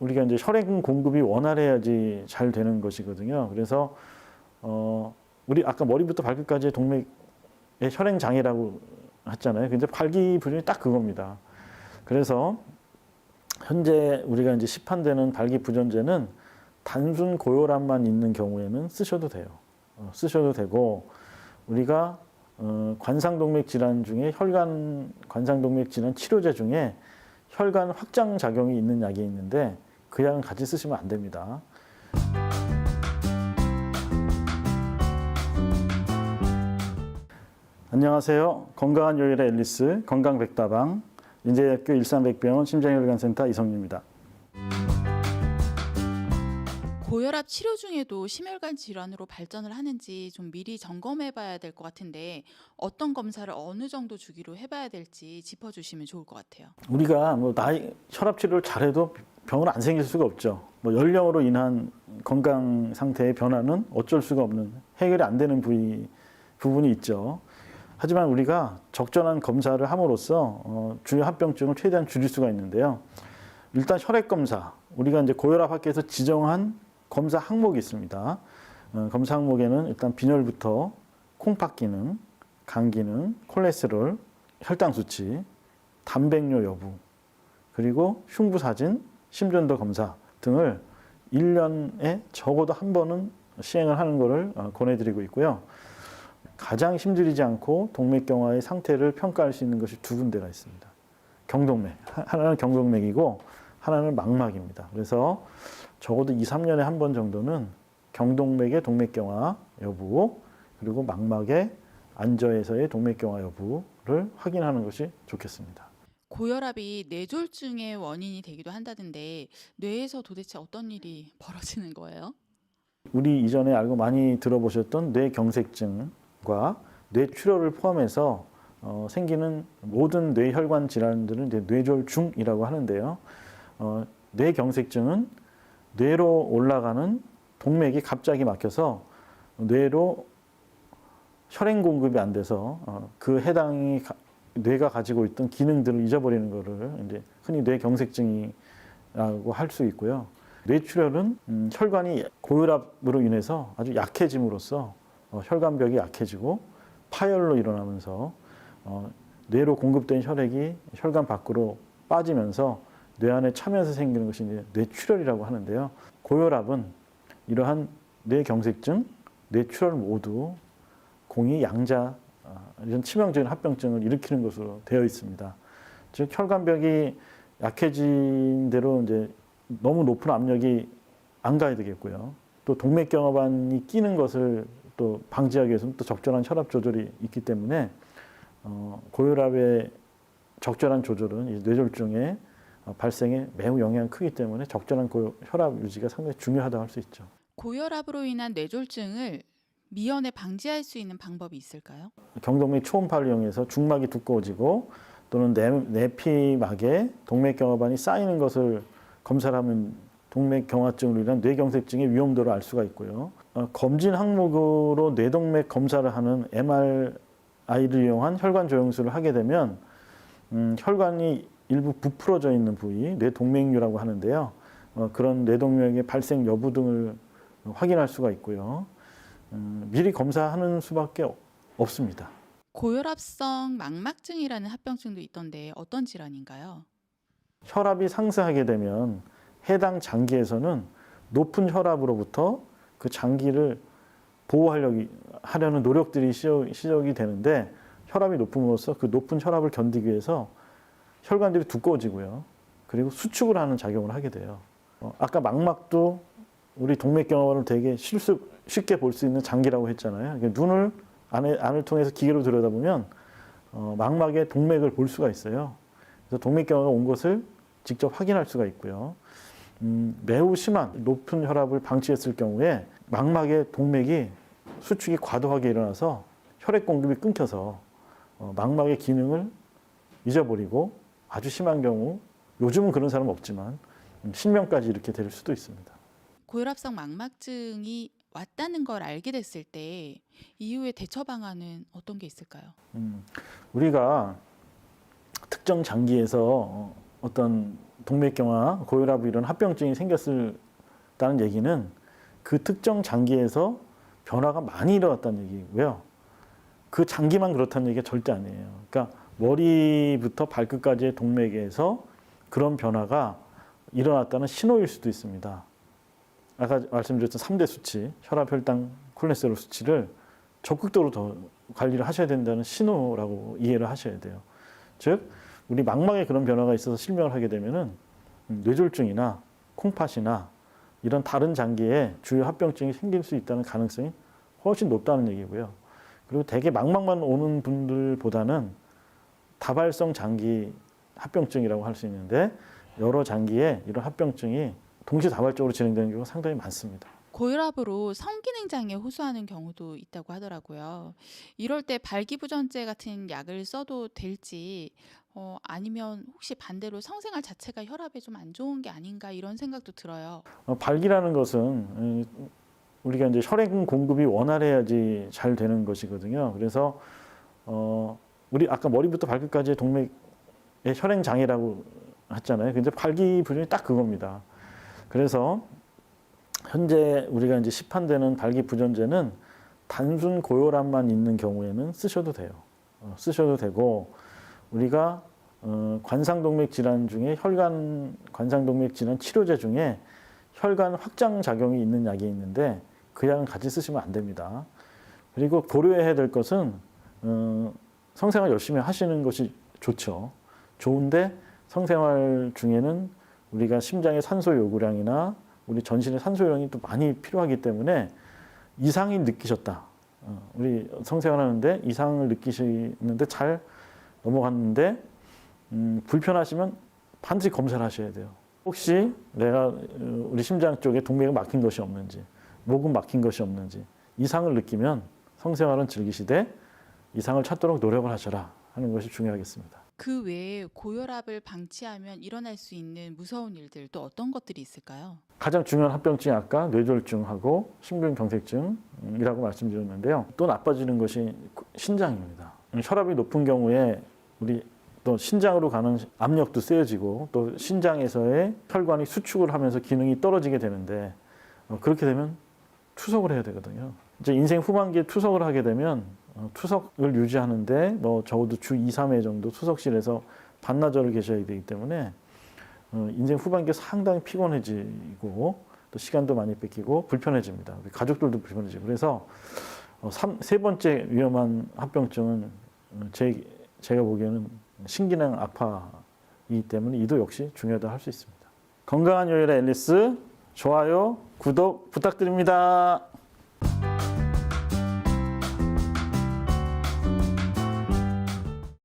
우리가 이제 혈액 공급이 원활해야지 잘 되는 것이거든요. 그래서 우리 아까 머리부터 발끝까지의 동맥의 혈행 장애라고 했잖아요. 근데 발기부전이 딱 그겁니다. 그래서 현재 우리가 이제 시판되는 발기부전제는 단순 고혈압만 있는 경우에는 쓰셔도 돼요. 쓰셔도 되고 우리가 관상동맥 질환 중에 혈관 관상동맥 질환 치료제 중에 혈관 확장 작용이 있는 약이 있는데 그 약은 같이 쓰시면 안 됩니다. 안녕하세요. 건강한 요일의 앨리스 건강백다방 인제대학교 일산백병원 심장혈관센터 이성유입니다. 고혈압 치료 중에도 심혈관 질환으로 발전을 하는지 좀 미리 점검해 봐야 될 것 같은데 어떤 검사를 어느 정도 주기로 해봐야 될지 짚어주시면 좋을 것 같아요. 우리가 뭐 나이 혈압 치료를 잘해도 병은 안 생길 수가 없죠. 뭐 연령으로 인한 건강 상태의 변화는 어쩔 수가 없는 해결이 안 되는 부분이 있죠. 하지만 우리가 적절한 검사를 함으로써 주요 합병증을 최대한 줄일 수가 있는데요. 일단 혈액 검사, 우리가 이제 고혈압 학회에서 지정한 검사 항목이 있습니다. 검사 항목에는 일단 빈혈부터 콩팥 기능, 간 기능, 콜레스테롤, 혈당 수치, 단백뇨 여부, 그리고 흉부 사진, 심전도 검사 등을 1년에 적어도 한 번은 시행을 하는 것을 권해드리고 있고요. 가장 힘들이지 않고 동맥경화의 상태를 평가할 수 있는 것이 두 군데가 있습니다. 경동맥, 하나는 경동맥이고 하나는 망막입니다. 그래서 적어도 2, 3년에 한 번 정도는 경동맥의 동맥경화 여부 그리고 망막의 안저에서의 동맥경화 여부를 확인하는 것이 좋겠습니다. 고혈압이 뇌졸중의 원인이 되기도 한다던데 뇌에서 도대체 어떤 일이 벌어지는 거예요? 우리 이전에 알고 많이 들어보셨던 뇌경색증과 뇌출혈을 포함해서 생기는 모든 뇌혈관 질환들은 이제 뇌졸중이라고 하는데요. 뇌경색증은 뇌로 올라가는 동맥이 갑자기 막혀서 뇌로 혈액 공급이 안 돼서 그 해당이 뇌가 가지고 있던 기능들을 잊어버리는 것을 이제 흔히 뇌경색증이라고 할 수 있고요. 뇌출혈은 혈관이 고혈압으로 인해서 아주 약해짐으로써 혈관벽이 약해지고 파열로 일어나면서 뇌로 공급된 혈액이 혈관 밖으로 빠지면서 뇌 안에 차면서 생기는 것이 이제 뇌출혈이라고 하는데요. 고혈압은 이러한 뇌경색증, 뇌출혈 모두 공이 양자 이런 치명적인 합병증을 일으키는 것으로 되어 있습니다. 즉 혈관벽이 약해진 대로 이제 너무 높은 압력이 안 가야 되겠고요. 또 동맥경화반이 끼는 것을 또 방지하기 위해서는 또 적절한 혈압 조절이 있기 때문에 고혈압의 적절한 조절은 이 뇌졸중의 발생에 매우 영향이 크기 때문에 적절한 혈압 유지가 상당히 중요하다고 할 수 있죠. 고혈압으로 인한 뇌졸중을 미연에 방지할 수 있는 방법이 있을까요? 경동맥 초음파를 이용해서 중막이 두꺼워지고 또는 내피막에 동맥경화반이 쌓이는 것을 검사를 하면 동맥경화증으로 인한 뇌경색증의 위험도를 알 수가 있고요. 검진 항목으로 뇌동맥 검사를 하는 MRI를 이용한 혈관 조영술을 하게 되면 혈관이 일부 부풀어져 있는 부위, 뇌동맥류라고 하는데요. 그런 뇌동맥의 발생 여부 등을 확인할 수가 있고요. 미리 검사하는 수밖에 없습니다. 고혈압성 망막증이라는 합병증도 있던데 어떤 질환인가요? 혈압이 상승하게 되면 해당 장기에서는 높은 혈압으로부터 그 장기를 보호하려는 노력들이 시작이 되는데 혈압이 높음으로써 그 높은 혈압을 견디기 위해서 혈관들이 두꺼워지고요. 그리고 수축을 하는 작용을 하게 돼요. 아까 망막도 우리 동맥경화반을 되게 쉽게 볼 수 있는 장기라고 했잖아요. 눈을 안을 통해서 기계로 들여다보면 망막의 동맥을 볼 수가 있어요. 그래서 동맥경화가 온 것을 직접 확인할 수가 있고요. 매우 심한 높은 혈압을 방치했을 경우에 망막의 동맥이 수축이 과도하게 일어나서 혈액 공급이 끊겨서 망막의 기능을 잊어버리고 아주 심한 경우, 요즘은 그런 사람은 없지만 실명까지 이렇게 될 수도 있습니다. 고혈압성 망막증이 왔다는 걸 알게 됐을 때 이후에 대처 방안은 어떤 게 있을까요? 우리가 특정 장기에서 어떤 동맥경화, 고혈압 이런 합병증이 생겼다는 얘기는 그 특정 장기에서 변화가 많이 일어났다는 얘기고요. 그 장기만 그렇다는 얘기가 절대 아니에요. 그러니까 머리부터 발끝까지의 동맥에서 그런 변화가 일어났다는 신호일 수도 있습니다. 아까 말씀드렸던 3대 수치, 혈압, 혈당, 콜레스테롤 수치를 적극적으로 더 관리를 하셔야 된다는 신호라고 이해를 하셔야 돼요. 즉, 우리 망막에 그런 변화가 있어서 실명을 하게 되면은 뇌졸중이나 콩팥이나 이런 다른 장기에 주요 합병증이 생길 수 있다는 가능성이 훨씬 높다는 얘기고요. 그리고 대개 망막만 오는 분들보다는 다발성 장기 합병증이라고 할 수 있는데 여러 장기에 이런 합병증이 동시다발적으로 진행되는 경우가 상당히 많습니다. 고혈압으로 성기능 장애 호소하는 경우도 있다고 하더라고요. 이럴 때 발기부전제 같은 약을 써도 될지, 아니면 혹시 반대로 성생활 자체가 혈압에 좀 안 좋은 게 아닌가 이런 생각도 들어요. 발기라는 것은 우리가 이제 혈액 공급이 원활해야지 잘 되는 것이거든요. 그래서 우리 아까 머리부터 발끝까지의 동맥의 혈행 장애라고 했잖아요. 근데 발기부전이 딱 그겁니다. 그래서 현재 우리가 이제 시판되는 발기부전제는 단순 고혈압만 있는 경우에는 쓰셔도 돼요. 쓰셔도 되고 우리가 관상동맥 질환 중에 혈관 관상동맥 질환 치료제 중에 혈관 확장 작용이 있는 약이 있는데 그 약은 같이 쓰시면 안 됩니다. 그리고 고려해야 될 것은 성생활 열심히 하시는 것이 좋죠. 좋은데 성생활 중에는 우리가 심장의 산소 요구량이나 우리 전신의 산소량이 또 많이 필요하기 때문에 이상이 느끼셨다. 우리 성생활하는데 이상을 느끼시는데 잘 넘어갔는데 불편하시면 반드시 검사를 하셔야 돼요. 혹시 내가 우리 심장 쪽에 동맥이 막힌 것이 없는지, 목은 막힌 것이 없는지 이상을 느끼면 성생활은 즐기시되 이상을 찾도록 노력을 하셔라 하는 것이 중요하겠습니다. 그 외에 고혈압을 방치하면 일어날 수 있는 무서운 일들 또 어떤 것들이 있을까요? 가장 중요한 합병증이 아까 뇌졸중하고 심근경색증이라고 말씀드렸는데요. 또 나빠지는 것이 신장입니다. 혈압이 높은 경우에 우리 또 신장으로 가는 압력도 세어지고 또 신장에서의 혈관이 수축을 하면서 기능이 떨어지게 되는데 그렇게 되면 투석을 해야 되거든요. 이제 인생 후반기에 투석을 하게 되면 투석을 유지하는데 뭐 적어도 주 2, 3회 정도 투석실에서 반나절을 계셔야 되기 때문에 인생 후반기에 상당히 피곤해지고 또 시간도 많이 뺏기고 불편해집니다. 우리 가족들도 불편해지고 그래서 세 번째 위험한 합병증은 제가 보기에는 신기능 악화이기 때문에 이도 역시 중요하다 할 수 있습니다. 건강한 요일의 앨리스 좋아요, 구독 부탁드립니다.